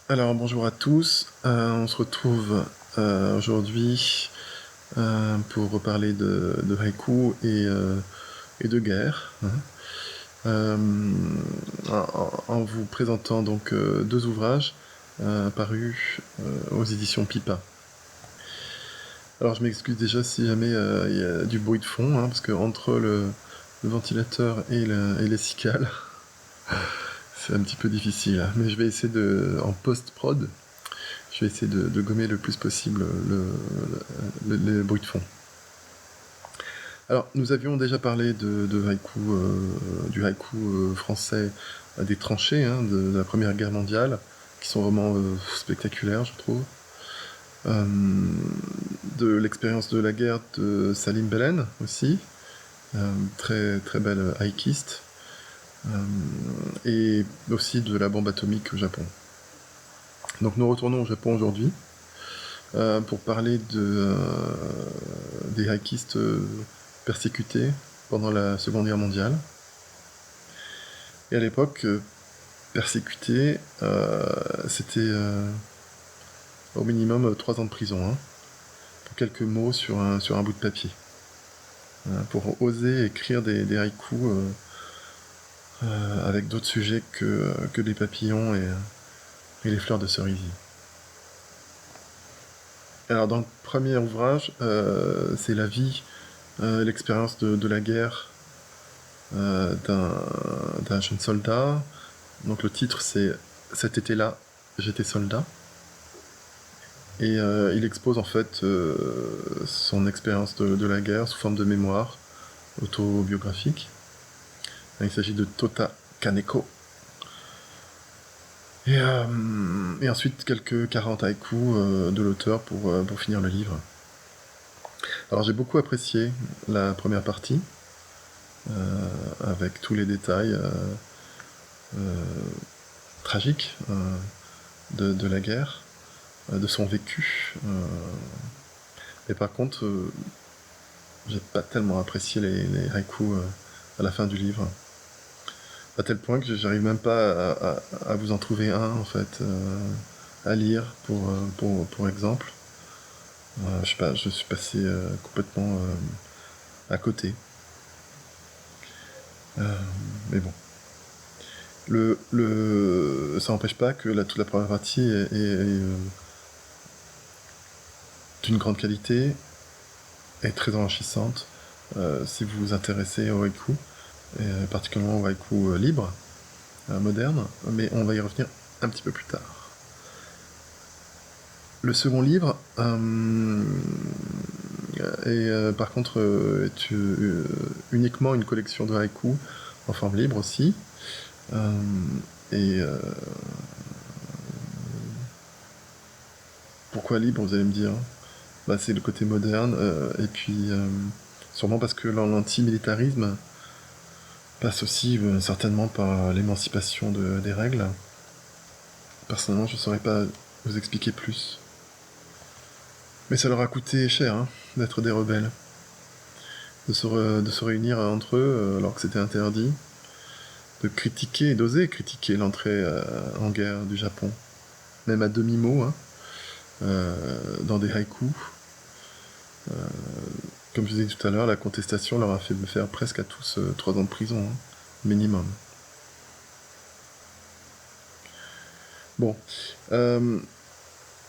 Alors bonjour à tous, on se retrouve aujourd'hui pour reparler de haïku et de guerre, hein. Euh, en vous présentant donc deux ouvrages parus aux éditions Pipa. Alors je m'excuse déjà si jamais il y a du bruit de fond, hein, parce que entre le ventilateur et les cicales, c'est un petit peu difficile, hein. Mais je vais essayer en post-prod, je vais essayer de gommer le plus possible le bruit de fond. Alors, nous avions déjà parlé de haïku, du haïku français des tranchées, hein, de la Première Guerre mondiale, qui sont vraiment spectaculaires, je trouve. Euh, de l'expérience de la guerre de Salim Belen aussi, très très belle haïkiste, et aussi de la bombe atomique au Japon. Donc nous retournons au Japon aujourd'hui pour parler des haïkistes persécutés pendant la Seconde Guerre mondiale. Et à l'époque, persécutés, c'était au minimum 3 ans de prison, hein, pour quelques mots sur un bout de papier. Pour oser écrire des haïkus avec d'autres sujets que les papillons et les fleurs de cerisier. Alors dans le premier ouvrage, c'est la vie, l'expérience de la guerre d'un jeune soldat. Donc le titre c'est Cet été-là, j'étais soldat. Et il expose en fait son expérience de la guerre sous forme de mémoire autobiographique. Il s'agit de Tota Kaneko. Et ensuite quelques 40 haïkus de l'auteur pour finir le livre. Alors j'ai beaucoup apprécié la première partie, avec tous les détails tragiques de la guerre, de son vécu. Et par contre, j'ai pas tellement apprécié les haïkus à la fin du livre. À tel point que j'arrive même pas à vous en trouver un, en fait, à lire pour exemple. Je sais pas, je suis passé complètement à côté. Mais bon. Ça n'empêche pas que toute la première partie est d'une grande qualité, est très enrichissante, si vous vous intéressez au haïku, et particulièrement au haïku libre, moderne, mais on va y revenir un petit peu plus tard. Le second livre est par contre est uniquement une collection de haïkus en forme libre aussi. Et pourquoi libre, vous allez me dire? Bah, c'est le côté moderne, et puis sûrement parce que l'antimilitarisme passe aussi certainement par l'émancipation des règles. Personnellement, je ne saurais pas vous expliquer plus. Mais ça leur a coûté cher, hein, d'être des rebelles. De se réunir entre eux alors que c'était interdit. De critiquer, d'oser critiquer l'entrée en guerre du Japon. Même à demi-mot, hein, dans des haïkus. Comme je vous ai dit tout à l'heure, la contestation leur a fait me faire presque à tous 3 ans de prison, hein, minimum. Bon,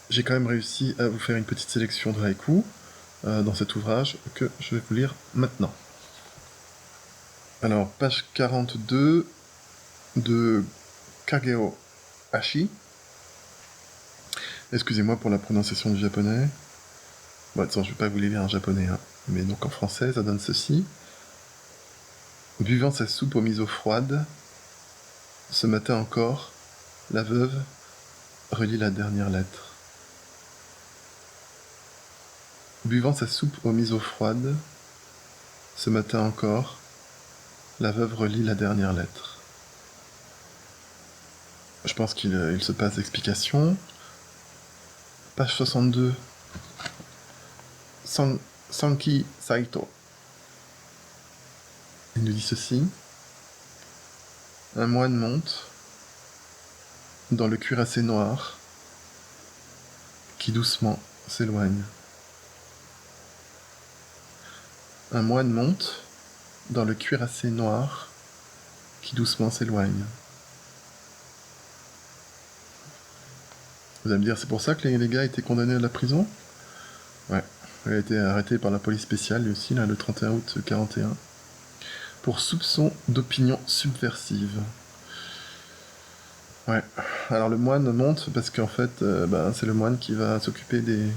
j'ai quand même réussi à vous faire une petite sélection de haïkus dans cet ouvrage que je vais vous lire maintenant. Alors, page 42 de Kageo Hashi. Excusez-moi pour la prononciation du japonais. Bon, attends, je vais pas vous les lire en japonais, hein. Mais donc en français, ça donne ceci. Buvant sa soupe aux mises eaux froides, ce matin encore, la veuve relit la dernière lettre. Buvant sa soupe aux mises eaux froides, ce matin encore, la veuve relit la dernière lettre. Je pense qu'il se passe d'explications. Page 62. Sanki Saito. Il nous dit ceci. Un moine monte, dans le cuirassé noir, qui doucement s'éloigne. Un moine monte dans le cuirassé noir qui doucement s'éloigne. Vous allez me dire, c'est pour ça que les gars étaient condamnés à la prison? Ouais, il a été arrêté par la police spéciale, lui aussi, là, le 31 août 41, pour soupçon d'opinion subversive. Ouais, alors le moine monte parce qu'en fait, c'est le moine qui va s'occuper de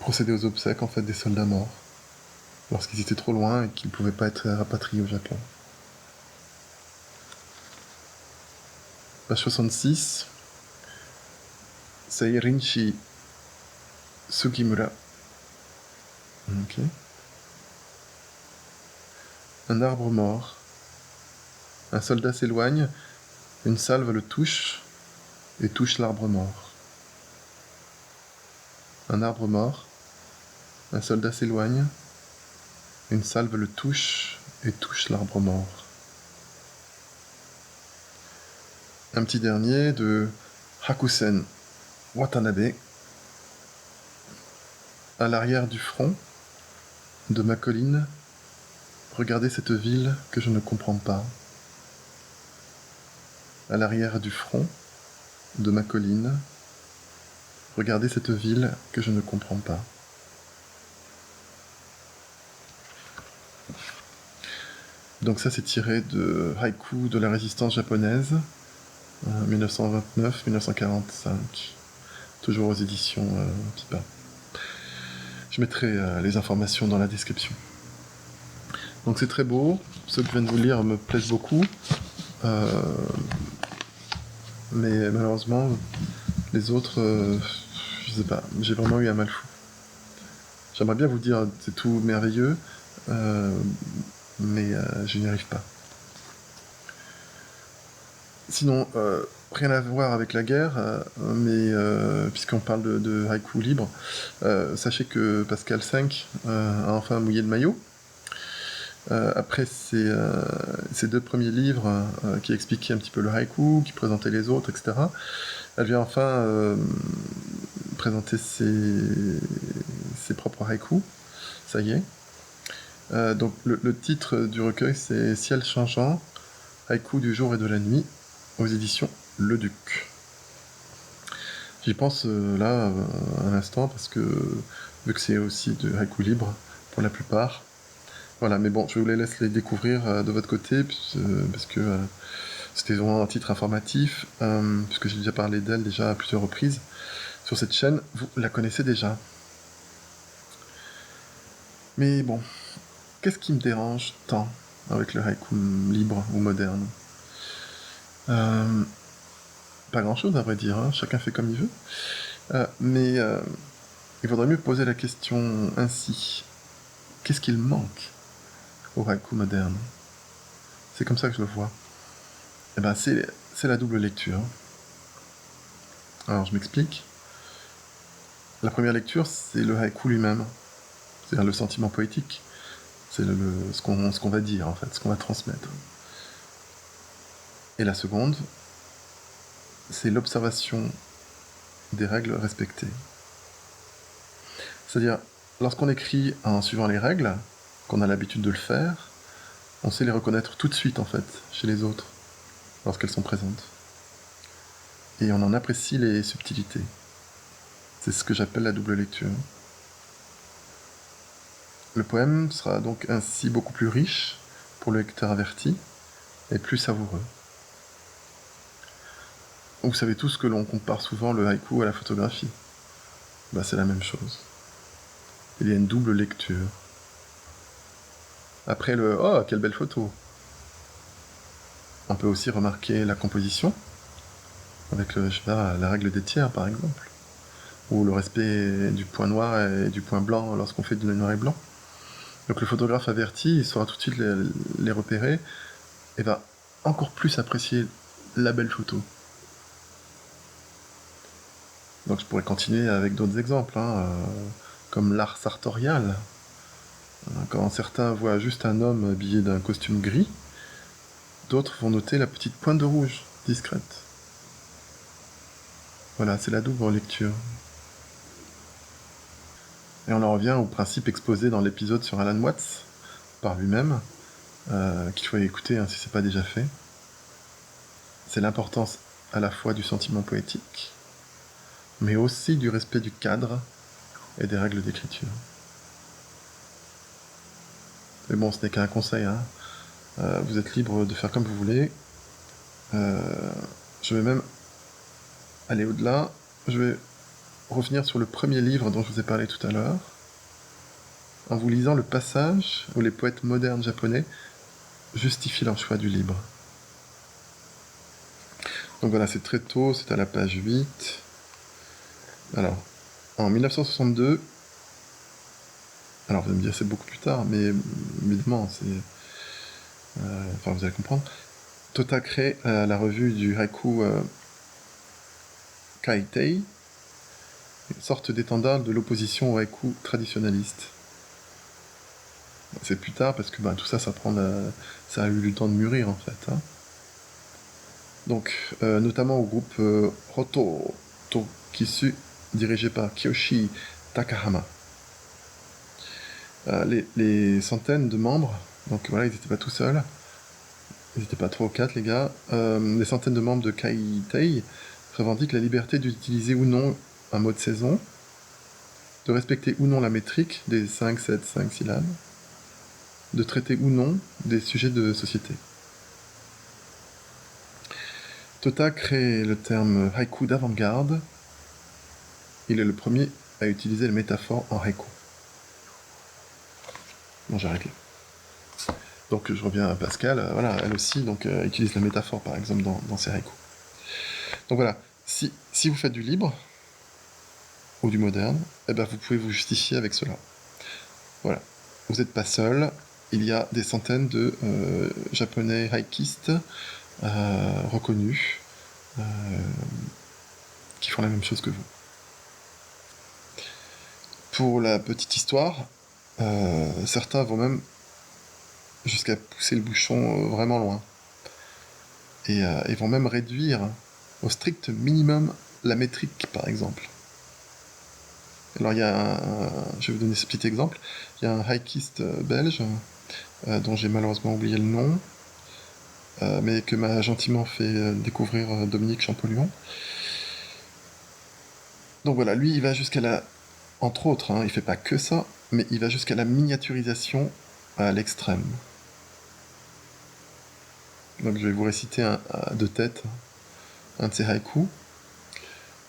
procéder aux obsèques en fait des soldats morts lorsqu'ils étaient trop loin et qu'ils ne pouvaient pas être rapatriés au Japon. Page 66. Seirinchi Sugimura. Ok. Un arbre mort. Un soldat s'éloigne, une salve le touche et touche l'arbre mort. Un arbre mort. Un soldat s'éloigne, une salve le touche et touche l'arbre mort. Un petit dernier de Hakusen Watanabe. À l'arrière du front de ma colline, regardez cette ville que je ne comprends pas. À l'arrière du front de ma colline, regardez cette ville que je ne comprends pas. Donc ça, c'est tiré de Haïku de la résistance japonaise, 1929-1945, toujours aux éditions Pipa. Je mettrai les informations dans la description. Donc c'est très beau, ceux que je viens de vous lire me plaisent beaucoup, mais malheureusement, les autres, je sais pas, j'ai vraiment eu un mal fou. J'aimerais bien vous dire c'est tout merveilleux, mais je n'y arrive pas. Sinon, rien à voir avec la guerre, mais puisqu'on parle de haïku libre, sachez que Pascal V a enfin mouillé le maillot. Après ses deux premiers livres qui expliquaient un petit peu le haïku, qui présentaient les autres, etc., elle vient enfin présenter ses propres haïkus. Ça y est. Donc le titre du recueil, c'est Ciel changeant, haïku du jour et de la nuit, aux éditions Le Duc. J'y pense là, à l'instant, parce que vu que c'est aussi de haïku libre, pour la plupart. Voilà, mais bon, je vous les laisse les découvrir de votre côté, parce que c'était vraiment un titre informatif, puisque j'ai déjà parlé d'elle déjà à plusieurs reprises sur cette chaîne, vous la connaissez déjà. Mais bon, qu'est-ce qui me dérange tant avec le haïku libre ou moderne? Pas grand-chose à vrai dire, hein, chacun fait comme il veut. Mais il vaudrait mieux poser la question ainsi. Qu'est-ce qu'il manque au haïku moderne? C'est comme ça que je le vois. Eh ben, c'est la double lecture. Alors, je m'explique. La première lecture, c'est le haïku lui-même. C'est-à-dire le sentiment poétique. C'est ce qu'on va dire, en fait, ce qu'on va transmettre. Et la seconde, c'est l'observation des règles respectées. C'est-à-dire, lorsqu'on écrit en suivant les règles, qu'on a l'habitude de le faire, on sait les reconnaître tout de suite, en fait, chez les autres, lorsqu'elles sont présentes. Et on en apprécie les subtilités. C'est ce que j'appelle la double lecture. Le poème sera donc ainsi beaucoup plus riche pour le lecteur averti et plus savoureux. Vous savez tous que l'on compare souvent le haïku à la photographie. C'est la même chose. Il y a une double lecture. Après le « Oh, quelle belle photo !» on peut aussi remarquer la composition, avec la règle des tiers par exemple, ou le respect du point noir et du point blanc lorsqu'on fait du noir et blanc. Donc le photographe averti, il saura tout de suite les repérer et va encore plus apprécier la belle photo. Donc je pourrais continuer avec d'autres exemples, comme l'art sartorial. Quand certains voient juste un homme habillé d'un costume gris, d'autres vont noter la petite pointe de rouge, discrète. Voilà, c'est la double lecture. Et on en revient au principe exposé dans l'épisode sur Alan Watts, par lui-même, qu'il faut écouter si ce n'est pas déjà fait. C'est l'importance à la fois du sentiment poétique, mais aussi du respect du cadre et des règles d'écriture. Mais bon, ce n'est qu'un conseil, vous êtes libre de faire comme vous voulez. Je vais même aller au-delà. Je vais revenir sur le premier livre dont je vous ai parlé tout à l'heure, en vous lisant le passage où les poètes modernes japonais justifient leur choix du libre. Donc voilà, c'est très tôt, c'est à la page 8. Alors, en 1962, alors vous allez me dire c'est beaucoup plus tard, mais évidemment, vous allez comprendre. Tota crée la revue du haïku Kaitei, une sorte d'étendard de l'opposition au haïku traditionnaliste. C'est plus tard parce que tout ça, ça a eu le temps de mûrir en fait. Donc, notamment au groupe Hoto Tokisu, dirigé par Kiyoshi Takahama. Les centaines de membres, donc voilà, ils n'étaient pas tout seuls, ils n'étaient pas 3 ou 4 les gars, les centaines de membres de Kaitei revendiquent la liberté d'utiliser ou non un mot de saison, de respecter ou non la métrique des 5, 7, 5 syllabes, de traiter ou non des sujets de société. Tota crée le terme haïku d'avant-garde. Il est le premier à utiliser les métaphores en haïku. Bon, j'arrête là. Donc je reviens à Pascal, elle aussi utilise la métaphore par exemple dans ses haïkus. Donc voilà, si vous faites du libre, ou du moderne, vous pouvez vous justifier avec cela. Voilà, vous n'êtes pas seul, il y a des centaines de japonais haïkistes reconnus qui font la même chose que vous. Pour la petite histoire, certains vont même jusqu'à pousser le bouchon vraiment loin. Et ils vont même réduire au strict minimum la métrique, par exemple. Alors, je vais vous donner ce petit exemple. Il y a un haïkiste belge, dont j'ai malheureusement oublié le nom, mais que m'a gentiment fait découvrir Dominique Champollion. Donc voilà, lui, il va jusqu'à la... Entre autres, il fait pas que ça, mais il va jusqu'à la miniaturisation à l'extrême. Donc je vais vous réciter de tête un de ces haïkus.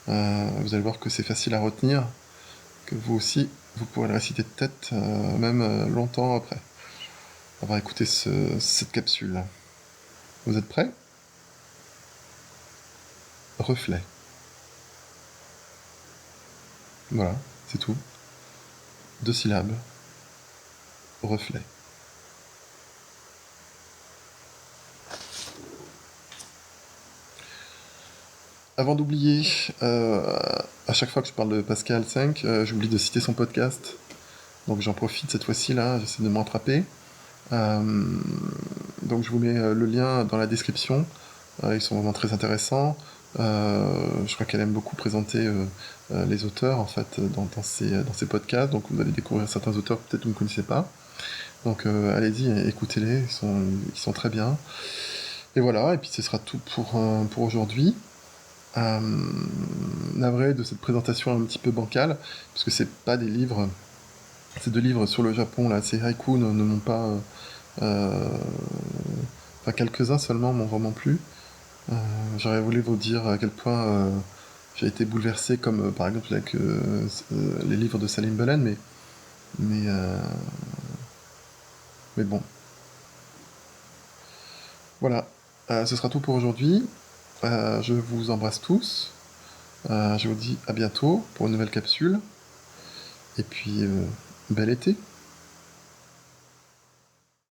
Vous allez voir que c'est facile à retenir, que vous aussi, vous pourrez le réciter de tête, même longtemps après avoir écouté cette capsule. Vous êtes prêts ? Reflet. Voilà, c'est tout. 2 syllabes. Reflet. Avant d'oublier, à chaque fois que je parle de Pascal 5, j'oublie de citer son podcast. Donc j'en profite cette fois-ci, là, j'essaie de me rattraper. Donc je vous mets le lien dans la description. Ils sont vraiment très intéressants. Je crois qu'elle aime beaucoup présenter les auteurs en fait dans ses podcasts. Donc vous allez découvrir certains auteurs peut-être que vous ne connaissez pas. Donc allez-y, écoutez-les, ils sont très bien. Et voilà, et puis ce sera tout pour aujourd'hui. Navré de cette présentation un petit peu bancale, parce que c'est pas des livres, ces 2 livres sur le Japon, là, ces haïkus ne m'ont pas... quelques-uns seulement m'ont vraiment plu. J'aurais voulu vous dire à quel point j'ai été bouleversé, comme par exemple avec les livres de Salim Belen, mais bon. Voilà, ce sera tout pour aujourd'hui. Je vous embrasse tous. Je vous dis à bientôt pour une nouvelle capsule. Et puis, bel été.